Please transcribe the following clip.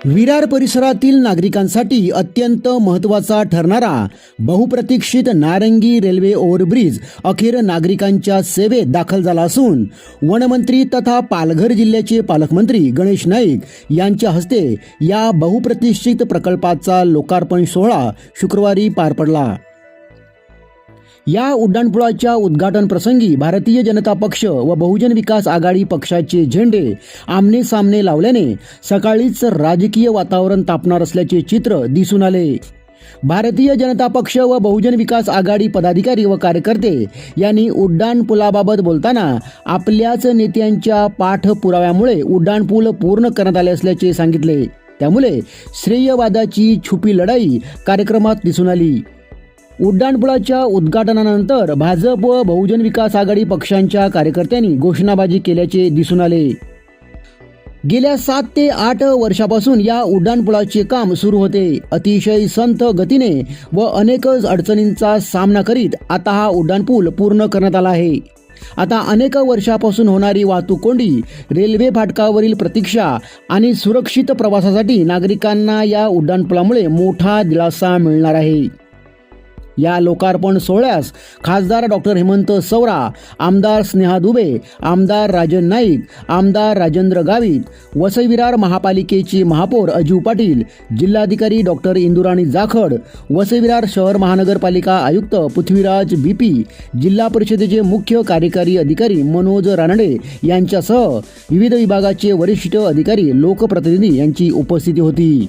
विरार परिसरातील नागरिकांसाठी अत्यंत महत्त्वाचा ठरणारा बहुप्रतीक्षित नारंगी रेल्वे ओव्हरब्रिज अखेर नागरिकांच्या सेवेत दाखल झाला असून वनमंत्री तथा पालघर जिल्ह्याचे पालकमंत्री गणेश नाईक यांच्या हस्ते या बहुप्रतीक्षित प्रकल्पाचा लोकार्पण सोहळा शुक्रवारी पार पडला। या उड्डाणपुलाच्या उद्घाटन प्रसंगी भारतीय जनता पक्ष व बहुजन विकास आघाडी पक्षाचे झेंडे आमने सामने लावल्याने सकाळीच राजकीय वातावरण तापणार असल्याचे चित्र दिसून आले। भारतीय जनता पक्ष व बहुजन विकास आघाडी पदाधिकारी व कार्यकर्ते यांनी उड्डाणपुलाबाबत बोलताना आपल्याच नेत्यांच्या पाठपुराव्यामुळे उड्डाणपूल पूर्ण करण्यात आले असल्याचे सांगितले। त्यामुळे श्रेयवादाची छुपी लढाई कार्यक्रमात दिसून आली। उड्डाणपुलाच्या उद्घाटनानंतर भाजप व बहुजन विकास आघाडी पक्षांच्या कार्यकर्त्यांनी घोषणाबाजी केल्याचे दिसून आले। गेल्या 7 ते 8 वर्षापासून या उड्डाणपुलाचे काम सुरू होते। अतिशय संथ गतीने व अनेक अडचणींचा सामना करीत आता हा उड्डाणपूल पूर्ण करण्यात आला आहे। आता अनेक वर्षापासून होणारी वाहतूक कोंडी, रेल्वे फाटकावरील प्रतीक्षा आणि सुरक्षित प्रवासासाठी नागरिकांना या उड्डाणपुलामुळे मोठा दिलासा मिळणार आहे। या लोकार्पण सोहळ्यास खासदार डॉक्टर हेमंत सवरा, आमदार स्नेहा दुबे, आमदार राजन नाईक, आमदार राजेंद्र गावित, वसई विरार महापालिकेचे महापौर अजू पाटील, जिल्हाधिकारी डॉक्टर इंदुराणी जाखड, वसई विरार शहर महानगरपालिका आयुक्त पृथ्वीराज बीपी, जिल्हा परिषदेचे मुख्य कार्यकारी अधिकारी मनोज रानडे यांच्यासह विविध विभागाचे वरिष्ठ अधिकारी, लोकप्रतिनिधी यांची उपस्थिती होती।